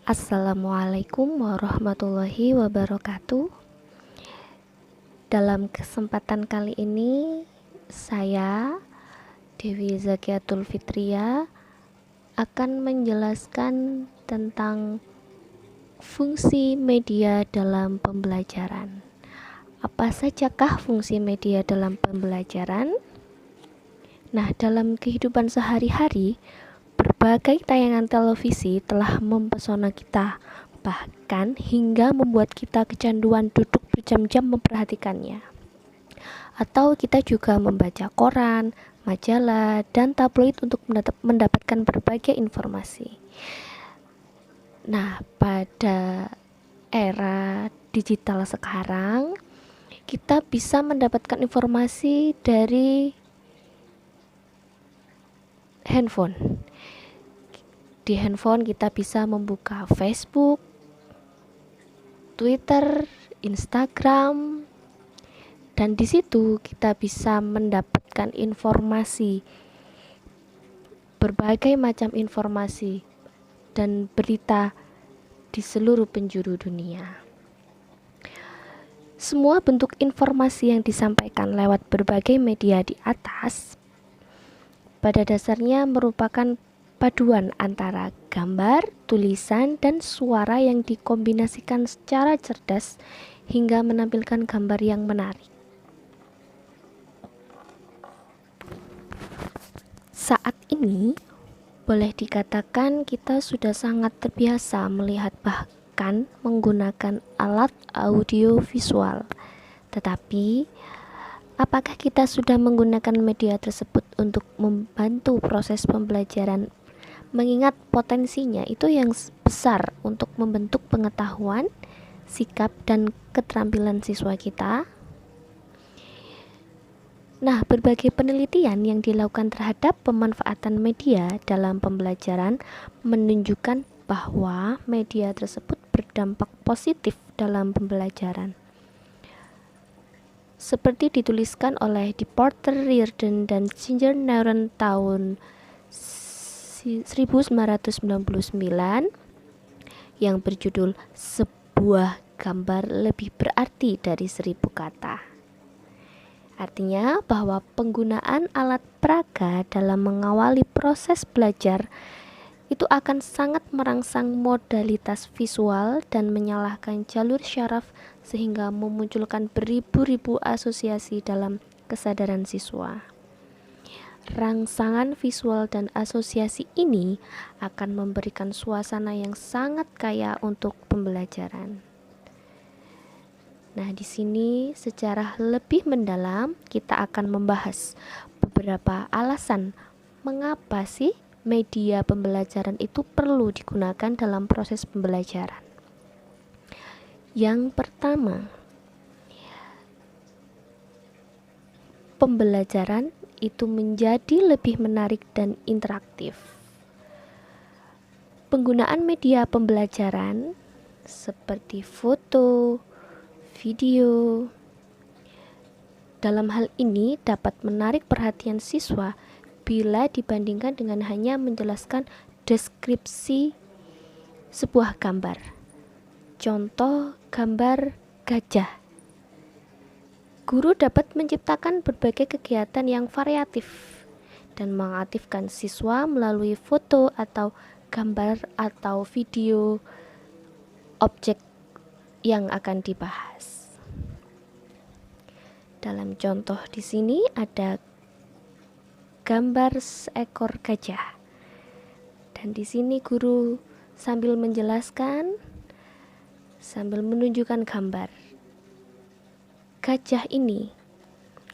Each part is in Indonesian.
Assalamualaikum warahmatullahi wabarakatuh. Dalam kesempatan kali ini, saya Dewi Zakiatul Fitria akan menjelaskan tentang fungsi media dalam pembelajaran. Apa sajakah fungsi media dalam pembelajaran? Nah, dalam kehidupan sehari-hari, berbagai tayangan televisi telah mempesona kita, bahkan hingga membuat kita kecanduan duduk berjam-jam memperhatikannya. Atau kita juga membaca koran, majalah, dan tabloid untuk mendapatkan berbagai informasi. Nah, pada era digital sekarang, kita bisa mendapatkan informasi dari handphone. Di handphone kita bisa membuka Facebook, Twitter, Instagram, dan di situ kita bisa mendapatkan informasi, berbagai macam informasi dan berita di seluruh penjuru dunia. Semua bentuk informasi yang disampaikan lewat berbagai media di atas pada dasarnya merupakan paduan antara gambar, tulisan, dan suara yang dikombinasikan secara cerdas hingga menampilkan gambar yang menarik. Saat ini, boleh dikatakan kita sudah sangat terbiasa melihat bahkan menggunakan alat audio visual. Tetapi, apakah kita sudah menggunakan media tersebut untuk membantu proses pembelajaran? Mengingat potensinya itu yang besar untuk membentuk pengetahuan, sikap, dan keterampilan siswa kita. Nah, berbagai penelitian yang dilakukan terhadap pemanfaatan media dalam pembelajaran menunjukkan bahwa media tersebut berdampak positif dalam pembelajaran. Seperti dituliskan oleh Porter, Reardon, dan Singer Neuron tahun 1999 yang berjudul Sebuah Gambar Lebih Berarti dari 1000 Kata. Artinya bahwa penggunaan alat peraga dalam mengawali proses belajar itu akan sangat merangsang modalitas visual dan menyalahkan jalur syaraf sehingga memunculkan beribu-ribu asosiasi dalam kesadaran siswa. Rangsangan visual dan asosiasi ini akan memberikan suasana yang sangat kaya untuk pembelajaran. Nah, di sini secara lebih mendalam kita akan membahas beberapa alasan mengapa sih media pembelajaran itu perlu digunakan dalam proses pembelajaran. Yang pertama, pembelajaran itu menjadi lebih menarik dan interaktif. Penggunaan media pembelajaran seperti foto, video, dalam hal ini dapat menarik perhatian siswa bila dibandingkan dengan hanya menjelaskan deskripsi sebuah gambar. Contoh gambar gajah. Guru dapat menciptakan berbagai kegiatan yang variatif dan mengaktifkan siswa melalui foto atau gambar atau video objek yang akan dibahas. Dalam contoh di sini ada gambar seekor gajah. Dan di sini guru sambil menjelaskan sambil menunjukkan gambar. Gajah ini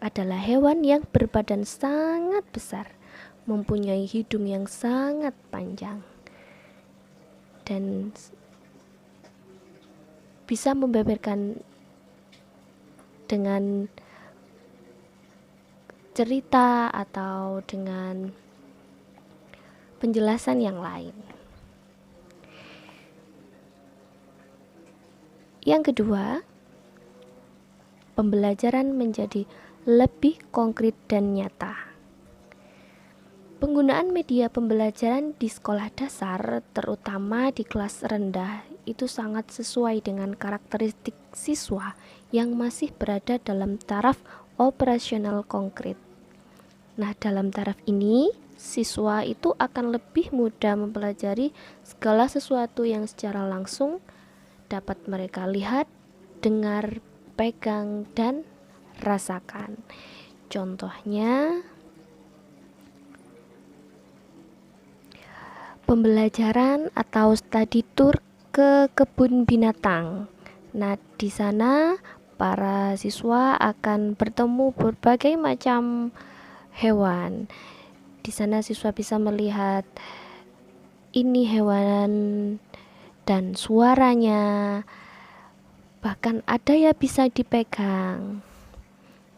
adalah hewan yang berbadan sangat besar, mempunyai hidung yang sangat panjang, dan bisa membeberkan dengan cerita atau dengan penjelasan yang lain. Yang kedua, pembelajaran menjadi lebih konkret dan nyata. Penggunaan media pembelajaran di sekolah dasar, terutama di kelas rendah, itu sangat sesuai dengan karakteristik siswa yang masih berada dalam taraf operasional konkret. Nah, dalam taraf ini, siswa itu akan lebih mudah mempelajari segala sesuatu yang secara langsung dapat mereka lihat, dengar, pegang, dan rasakan. Contohnya, pembelajaran atau study tour ke kebun binatang. Nah, di sana para siswa akan bertemu berbagai macam hewan. Di sana siswa bisa melihat ini hewan dan suaranya. Bahkan ada yang bisa dipegang.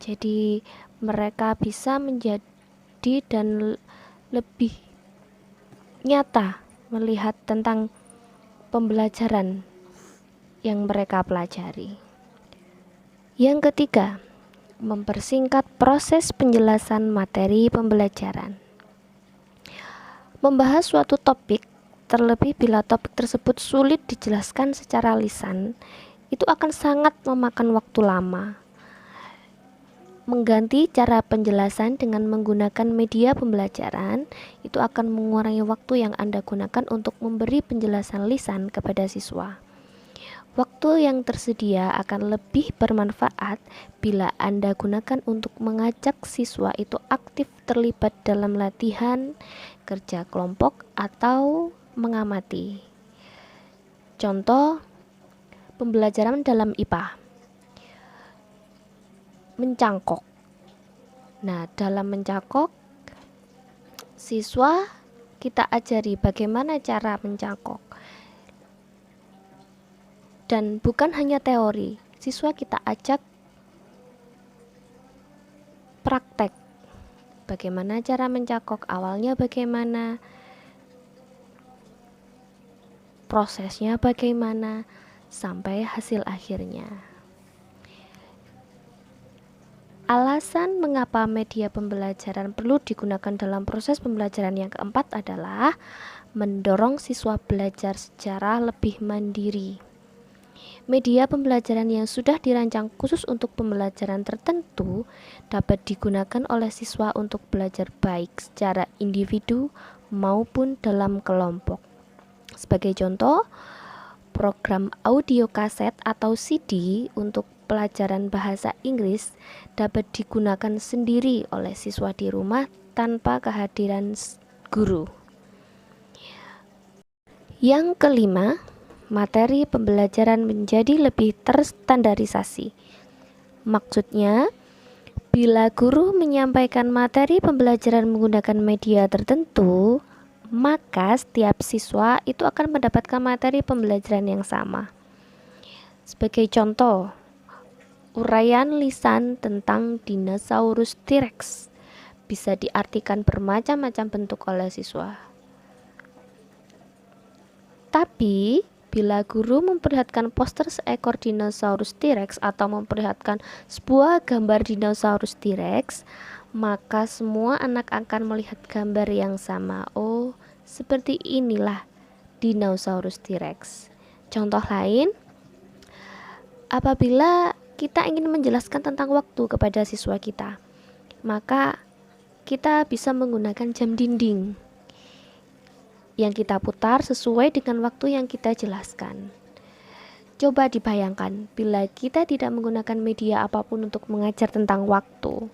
Jadi mereka bisa menjadi dan lebih nyata melihat tentang pembelajaran yang mereka pelajari. Yang ketiga, mempersingkat proses penjelasan materi pembelajaran. Membahas suatu topik, terlebih bila topik tersebut sulit dijelaskan secara lisan, itu akan sangat memakan waktu lama. Mengganti cara penjelasan dengan menggunakan media pembelajaran itu akan mengurangi waktu yang Anda gunakan untuk memberi penjelasan lisan kepada siswa. Waktu yang tersedia akan lebih bermanfaat bila Anda gunakan untuk mengajak siswa itu aktif terlibat dalam latihan, kerja kelompok, atau mengamati. Contoh pembelajaran dalam IPA. Mencangkok. Nah, dalam mencangkok, siswa kita ajari bagaimana cara mencangkok. Dan bukan hanya teori, siswa kita ajak praktek. Bagaimana cara mencangkok, awalnya bagaimana, prosesnya bagaimana, sampai hasil akhirnya. Alasan mengapa media pembelajaran perlu digunakan dalam proses pembelajaran yang keempat adalah mendorong siswa belajar secara lebih mandiri. Media pembelajaran yang sudah dirancang khusus untuk pembelajaran tertentu dapat digunakan oleh siswa untuk belajar baik secara individu maupun dalam kelompok. Sebagai contoh, program audio kaset atau CD untuk pelajaran bahasa Inggris dapat digunakan sendiri oleh siswa di rumah tanpa kehadiran guru. Yang kelima, materi pembelajaran menjadi lebih terstandarisasi. Maksudnya, bila guru menyampaikan materi pembelajaran menggunakan media tertentu, maka setiap siswa itu akan mendapatkan materi pembelajaran yang sama. Sebagai contoh, uraian lisan tentang dinosaurus T-Rex bisa diartikan bermacam-macam bentuk oleh siswa. Tapi, bila guru memperlihatkan poster seekor dinosaurus T-Rex atau memperlihatkan sebuah gambar dinosaurus T-Rex, maka semua anak akan melihat gambar yang sama. Oh, seperti inilah dinosaurus T-Rex. Contoh lain, apabila kita ingin menjelaskan tentang waktu kepada siswa kita, maka kita bisa menggunakan jam dinding yang kita putar sesuai dengan waktu yang kita jelaskan. Coba dibayangkan bila kita tidak menggunakan media apapun untuk mengajar tentang waktu.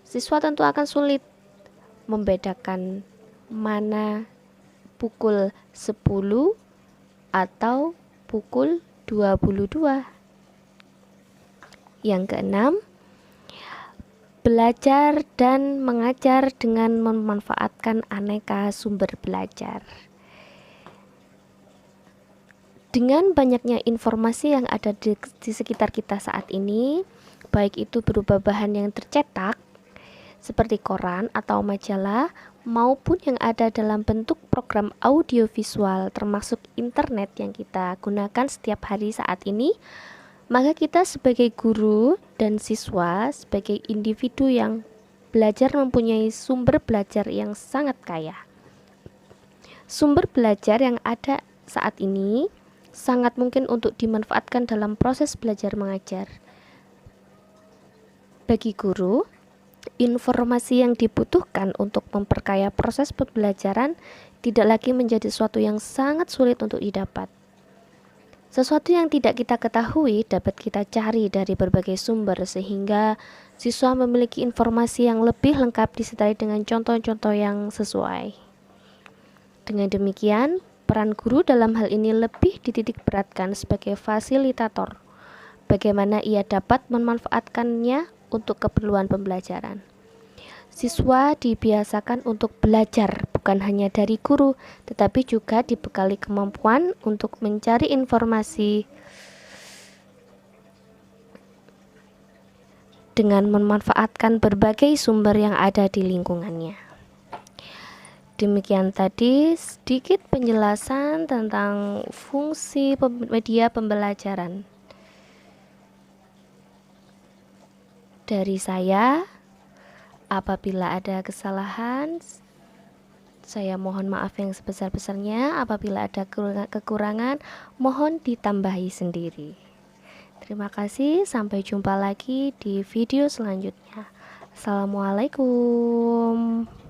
Siswa tentu akan sulit membedakan mana pukul 10 atau pukul 22. Yang keenam, belajar dan mengajar dengan memanfaatkan aneka sumber belajar. Dengan banyaknya informasi yang ada di sekitar kita saat ini, baik itu berupa bahan yang tercetak, seperti koran atau majalah, maupun yang ada dalam bentuk program audiovisual termasuk internet yang kita gunakan setiap hari saat ini, maka kita sebagai guru dan siswa, sebagai individu yang belajar mempunyai sumber belajar yang sangat kaya. Sumber belajar yang ada saat ini sangat mungkin untuk dimanfaatkan dalam proses belajar mengajar. Bagi guru, informasi yang dibutuhkan untuk memperkaya proses pembelajaran tidak lagi menjadi sesuatu yang sangat sulit untuk didapat. Sesuatu yang tidak kita ketahui dapat kita cari dari berbagai sumber sehingga siswa memiliki informasi yang lebih lengkap disertai dengan contoh-contoh yang sesuai. Dengan demikian, peran guru dalam hal ini lebih dititik beratkan sebagai fasilitator. Bagaimana ia dapat memanfaatkannya untuk keperluan pembelajaran. Siswa dibiasakan untuk belajar bukan hanya dari guru, tetapi juga dibekali kemampuan untuk mencari informasi dengan memanfaatkan berbagai sumber yang ada di lingkungannya. Demikian tadi sedikit penjelasan tentang fungsi media pembelajaran dari saya. Apabila ada kesalahan, saya mohon maaf yang sebesar-besarnya. Apabila ada kekurangan, mohon ditambahi sendiri. Terima kasih, sampai jumpa lagi di video selanjutnya. Assalamualaikum.